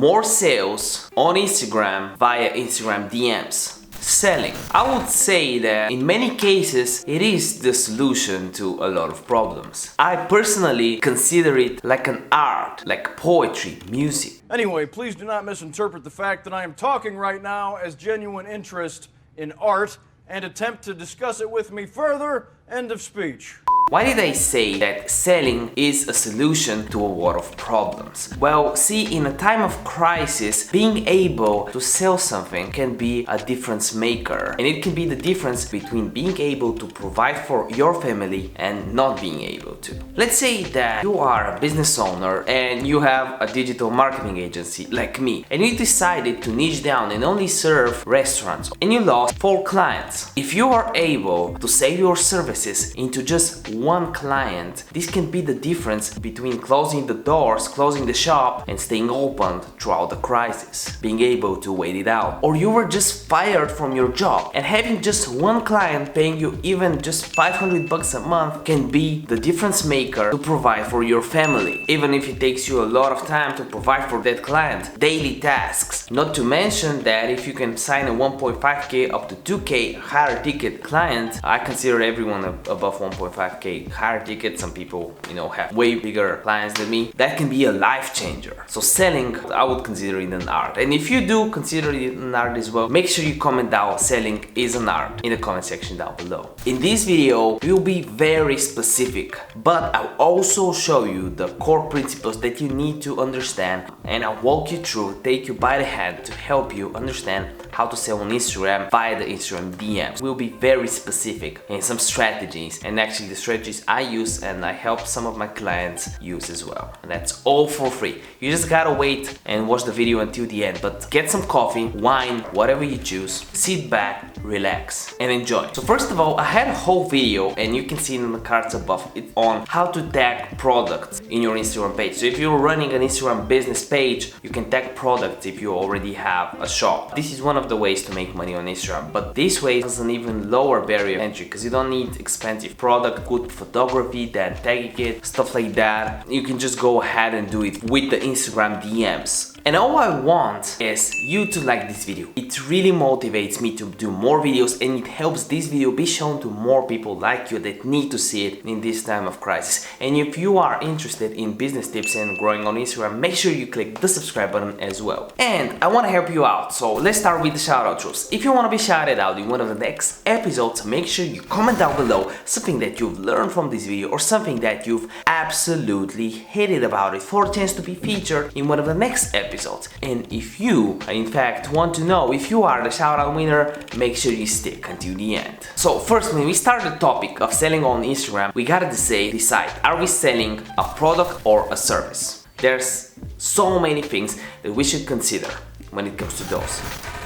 more sales on Instagram via Instagram DMs. Selling. I would say that in many cases it is the solution to a lot of problems. I personally consider it like an art, like poetry, music. Anyway, please do not misinterpret the fact that I am talking right now as genuine interest in art and attempt to discuss it with me further. End of speech. Why did I say that selling is a solution to a lot of problems? Well, see, in a time of crisis, being able to sell something can be a difference maker. And it can be the difference between being able to provide for your family and not being able to. Let's say that you are a business owner and you have a digital marketing agency like me, and you decided to niche down and only serve restaurants, and you lost 4 clients. If you are able to sell your services into just one client, this can be the difference between closing the doors, closing the shop, and staying open throughout the crisis, being able to wait it out. Or you were just fired from your job, and having just one client paying you even just $500 a month can be the difference maker to provide for your family, even if it takes you a lot of time to provide for that client, daily tasks. Not to mention that if you can sign a 1.5k up to 2k higher ticket client, I consider everyone above 1.5k higher ticket. Some people, have way bigger clients than me. That can be a life changer. So selling, I would consider it an art. And if you do consider it an art as well, make sure you comment down selling is an art in the comment section down below. In this video, we will be very specific, but I'll also show you the core principles that you need to understand, and I'll walk you through, take you by the hand to help you understand how to sell on Instagram via the Instagram DMs. We'll be very specific in some strategies, and actually the strategies I use and I help some of my clients use as well. And that's all for free. You just gotta wait and watch the video until the end, but get some coffee, wine, whatever you choose, sit back, relax, and enjoy. So first of all, I had a whole video, and you can see it in the cards above it, on how to tag products in your Instagram page. So if you're running an Instagram business page, you can tag products if you already have a shop. This is one of the ways to make money on Instagram, but this way has an even lower barrier of entry because you don't need expensive product, good photography, then tagging it, stuff like that. You can just go ahead and do it with the Instagram DMs. And all I want is you to like this video. It really motivates me to do more videos, and it helps this video be shown to more people like you that need to see it in this time of crisis. And if you are interested in business tips and growing on Instagram, make sure you click the subscribe button as well. And I want to help you out, so let's start with the shout-out rules. If you want to be shouted out in one of the next episodes, make sure you comment down below something that you've learned from this video or something that you've absolutely hated about it for a chance to be featured in one of the next episodes. And if you, in fact, want to know if you are the shout-out winner, make sure you stick until the end. So first, when we start the topic of selling on Instagram, we gotta decide, are we selling a product or a service? There's so many things that we should consider when it comes to those.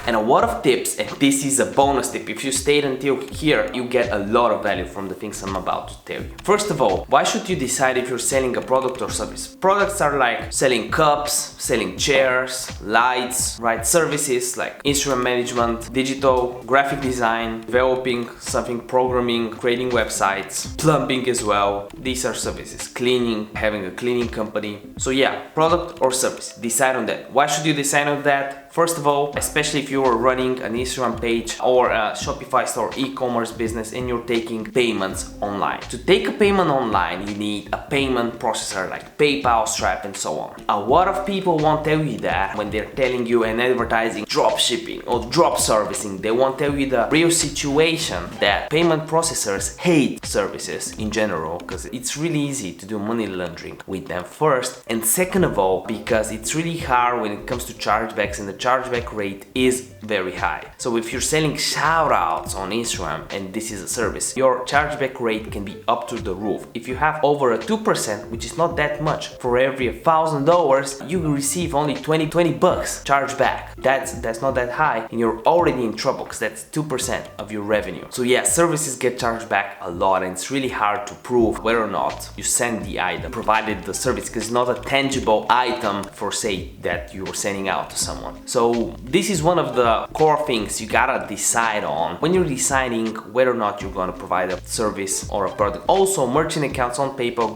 And a lot of tips, and this is a bonus tip. If you stayed until here, you get a lot of value from the things I'm about to tell you. First of all, why should you decide if you're selling a product or service? Products are like selling cups, selling chairs, lights, right? Services like Instagram management, digital, graphic design, developing something, programming, creating websites, plumbing as well. These are services. Cleaning, having a cleaning company. So yeah, product or service, decide on that. Why should you decide on that? First of all, especially if you are running an Instagram page or a Shopify store e-commerce business and you're taking payments online. To take a payment online, you need a payment processor like PayPal, Stripe, and so on. A lot of people won't tell you that when they're telling you and advertising drop shipping or drop servicing. They won't tell you the real situation that payment processors hate services in general because it's really easy to do money laundering with them first. And second of all, because it's really hard when it comes to chargebacks, and the chargeback rate is very high. So if you're selling shoutouts on Instagram and this is a service, your chargeback rate can be up to the roof. If you have over a 2%, which is not that much, for every $1,000, you will receive only $20 chargeback. That's not that high, and you're already in trouble because that's 2% of your revenue. So yeah, services get charged back a lot, and it's really hard to prove whether or not you send the item, provided the service, because it's not a tangible item for say that you're sending out to someone. So this is one of the the core things you gotta decide on when you're deciding whether or not you're gonna provide a service or a product. Also, merchant accounts on PayPal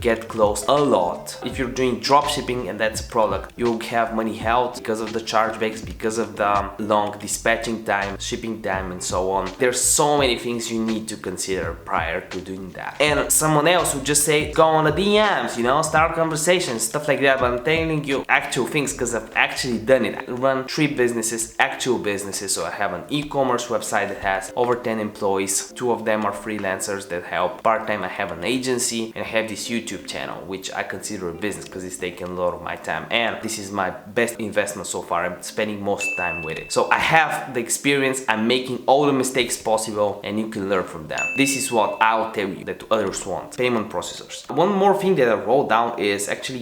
get closed a lot. If you're doing dropshipping and that's a product, you'll have money held because of the chargebacks, because of the long dispatching time, shipping time, and so on. There's so many things you need to consider prior to doing that. And someone else would just say, go on the DMs, you know, start conversations, stuff like that. But I'm telling you actual things because I've actually done it. I run 3 businesses, actual businesses. So I have an e-commerce website that has over 10 employees. 2 of them are freelancers that help part-time. I have an agency and I have this YouTube channel, which I consider a business because it's taking a lot of my time. And this is my best investment so far. I'm spending most time with it. So I have the experience. I'm making all the mistakes possible and you can learn from them. This is what I'll tell you that others want. Payment processors. One more thing that I wrote down is actually,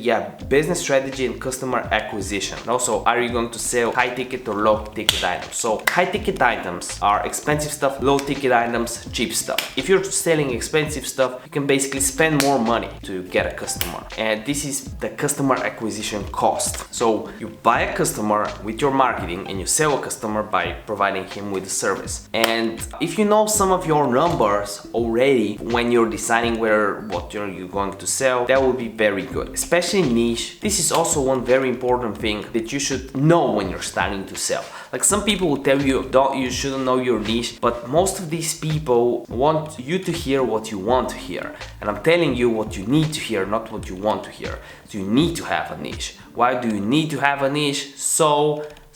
business strategy and customer acquisition. Also, are you going to sell high ticket or low ticket items? So high ticket items are expensive stuff, low ticket items, cheap stuff. If you're selling expensive stuff, you can basically spend more money to get a customer. And this is the customer acquisition cost. So you buy a customer with your marketing and you sell a customer by providing him with a service. And if you know some of your numbers already when you're deciding what you're going to sell, that will be very good, especially niche. This is also one very important thing that you should know when you're starting to sell. Like some people will tell you, you shouldn't know your niche, but most of these people want you to hear what you want to hear. And I'm telling you what you need to hear, not what you want to hear. So you need to have a niche. Why do you need to have a niche?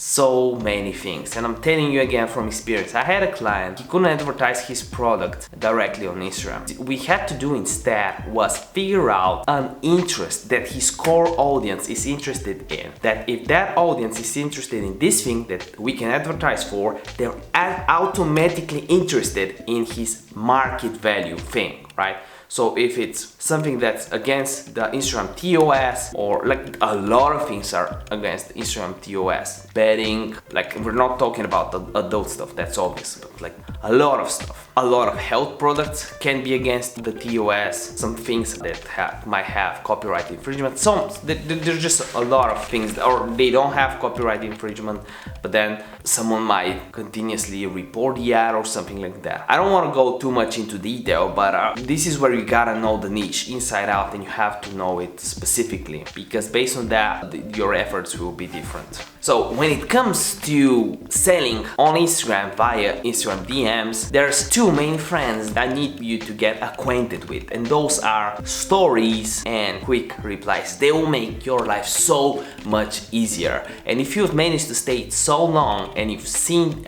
So many things, and I'm telling you again from experience. I had a client, he couldn't advertise his product directly on Instagram. What we had to do instead was figure out an interest that his core audience is interested in. That if that audience is interested in this thing that we can advertise for, they're automatically interested in his market value thing, right? So if it's something that's against the Instagram TOS, or like a lot of things are against the Instagram TOS, betting, like we're not talking about the adult stuff, that's obvious, but like a lot of stuff. A lot of health products can be against the TOS, some things that might have copyright infringement. There's just a lot of things, or they don't have copyright infringement, but then someone might continuously report the ad or something like that. I don't want to go too much into detail, but this is where you gotta know the niche inside out, and you have to know it specifically, because based on that, your efforts will be different. So when it comes to selling on Instagram via Instagram DMs, there's 2 main friends that I need you to get acquainted with, and those are stories and quick replies. They will make your life so much easier. And if you've managed to stay so long and you've seen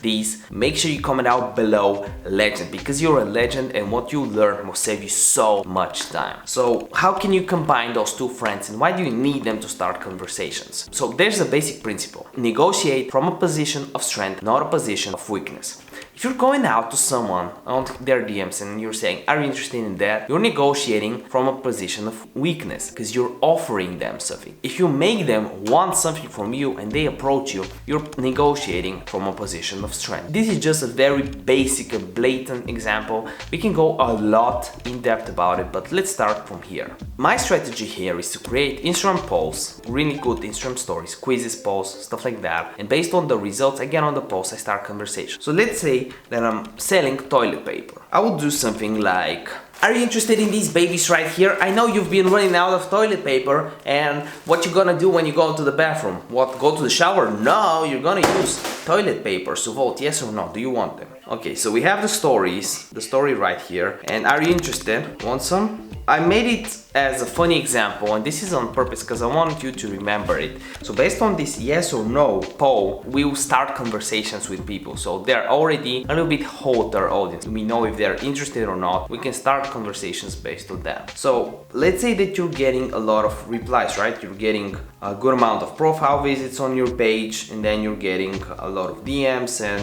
these, make sure you comment out below legend, because you're a legend and what you learn will save you so much time. So how can you combine those 2 friends, and why do you need them to start conversations? So there's a basic principle. Negotiate from a position of strength, not a position of weakness. If you're going out to someone on their DMs and you're saying, are you interested in that? You're negotiating from a position of weakness, because you're offering them something. If you make them want something from you and they approach you, you're negotiating from a position of strength. This is just a very basic and blatant example. We can go a lot in depth about it, but let's start from here. My strategy here is to create Instagram posts, really good Instagram stories, quizzes, posts, stuff like that. And based on the results I get on the post, I start conversation. So let's say that I'm selling toilet paper. I would do something like, are you interested in these babies right here? I know you've been running out of toilet paper, and what you gonna do when you go to the bathroom? What, go to the shower? No, you're gonna use toilet paper. So vote yes or no, do you want them? Okay, so we have the story right here. And are you interested? Want some? I made it as a funny example, and this is on purpose because I want you to remember it. So based on this yes or no poll, we will start conversations with people. So they're already a little bit hotter audience. We know if they're interested or not. We can start conversations based on that. So let's say that you're getting a lot of replies, right? You're getting a good amount of profile visits on your page, and then you're getting a lot of DMs and,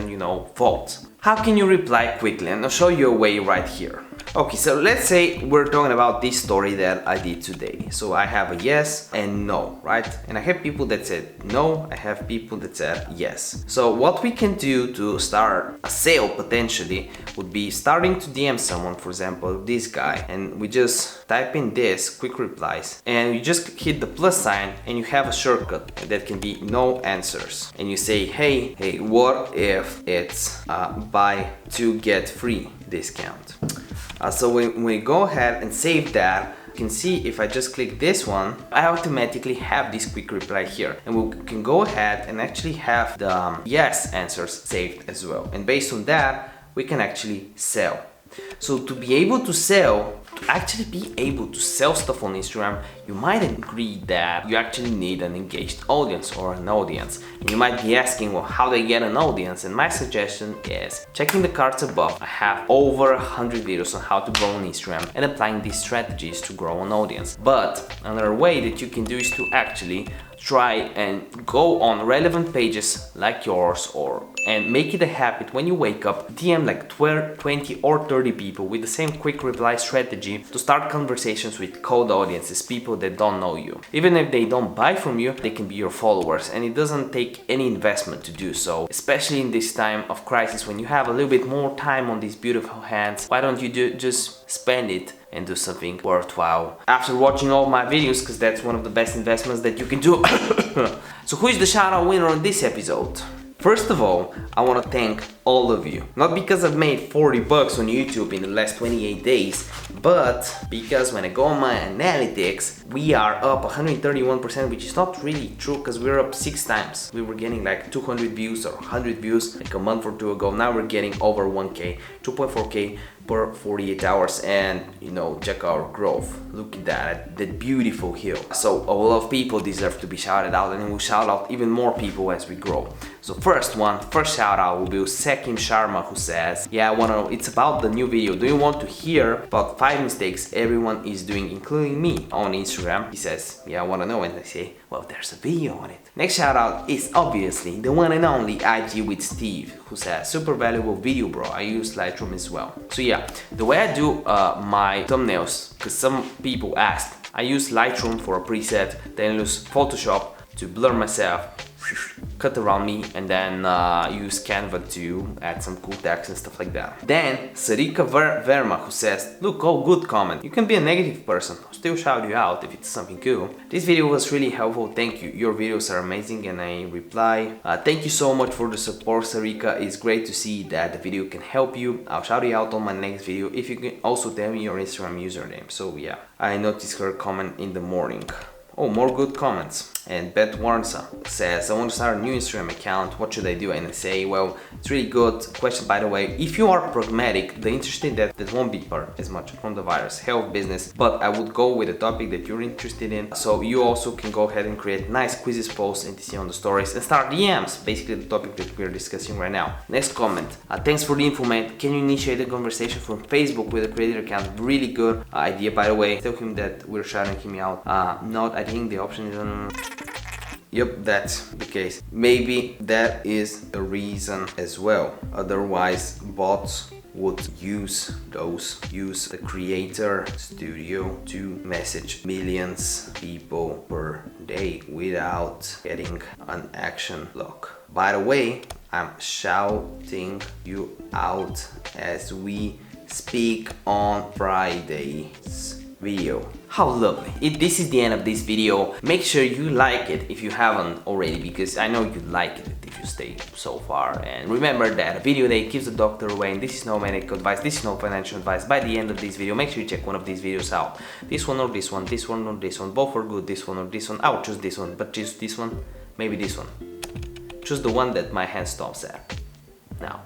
votes. How can you reply quickly? And I'll show you a way right here. Okay, so let's say we're talking about this story that I did today. So I have a yes and no, right? And I have people that said no, I have people that said yes. So what we can do to start a sale potentially would be starting to DM someone, for example, this guy, and we just type in this quick replies and you just hit the plus sign and you have a shortcut that can be no answers. And you say, hey, what if it's buy to get free discount? So when we go ahead and save that, you can see if I just click this one, I automatically have this quick reply here, and we can go ahead and actually have the yes answers saved as well. And based on that, we can actually sell. So to be able to sell, to actually be able to sell stuff on Instagram, you might agree that you actually need an engaged audience or an audience. And you might be asking, well, how do I get an audience? And my suggestion is checking the cards above. I have over 100 videos on how to grow on Instagram and applying these strategies to grow an audience. But another way that you can do is to actually try and go on relevant pages like yours, and make it a habit when you wake up, DM like 12, 20 or 30 people with the same quick reply strategy to start conversations with cold audiences, people that don't know you. Even if they don't buy from you, they can be your followers, and it doesn't take any investment to do so, especially in this time of crisis when you have a little bit more time on these beautiful hands. Why don't you just spend it and do something worthwhile after watching all my videos, because that's one of the best investments that you can do. So who is the shout out winner on this episode? First of all, I want to thank all of you. Not because I've made 40 bucks on YouTube in the last 28 days, but because when I go on my analytics, we are up 131%, which is not really true because we're up 6 times. We were getting like 200 views or 100 views like a month or two ago. Now we're getting over 1K, 2.4K per 48 hours, and you know, check our growth. Look at that beautiful hill. So a lot of people deserve to be shouted out, and we'll shout out even more people as we grow. So first shout out will be Sekim Sharma, who says, yeah, I wanna know, it's about the new video. Do you want to hear about 5 mistakes everyone is doing, including me, on Instagram? He says, yeah, I wanna know, and I say, well, there's a video on it. Next shout out is obviously the one and only IG with Steve, who says, super valuable video, bro. I use Lightroom as well. So yeah, the way I do my thumbnails, because some people asked, I use Lightroom for a preset, then use Photoshop to blur myself, cut around me, and then use Canva to add some cool text and stuff like that. Then Sarika Verma, who says, look, oh, good comment. You can be a negative person, I'll still shout you out if it's something cool. This video was really helpful, thank you. Your videos are amazing, and I reply, thank you so much for the support, Sarika. It's great to see that the video can help you. I'll shout you out on my next video if you can also tell me your Instagram username. So yeah, I noticed her comment in the morning. Oh, more good comments. And Bet Warnsa says, I want to start a new Instagram account, what should I do? And I say, well, it's really good question, by the way. If you are pragmatic, the interesting that won't be part as much from the virus, health, business, but I would go with a topic that you're interested in. So you also can go ahead and create nice quizzes posts and see on the stories and start DMs, basically the topic that we're discussing right now. Next comment, thanks for the info, mate. Can you initiate a conversation from Facebook with a creator account? Really good idea, by the way. Tell him that we're shouting him out. I think the option is on... Yep, that's the case. Maybe that is the reason as well. Otherwise, bots would use the creator studio to message millions people per day without getting an action block. By the way, I'm shouting you out as we speak on Friday's video. How lovely. This is the end of this video. Make sure you like it if you haven't already, because I know you like it if you stay so far. And remember that a video that keeps the doctor away, and this is no medical advice, this is no financial advice. By the end of this video, make sure you check one of these videos out. This one or this one, this one or this one, both are good, this one or this one. I would choose this one, but choose this one, maybe this one. Choose the one that my hand stops at. Now.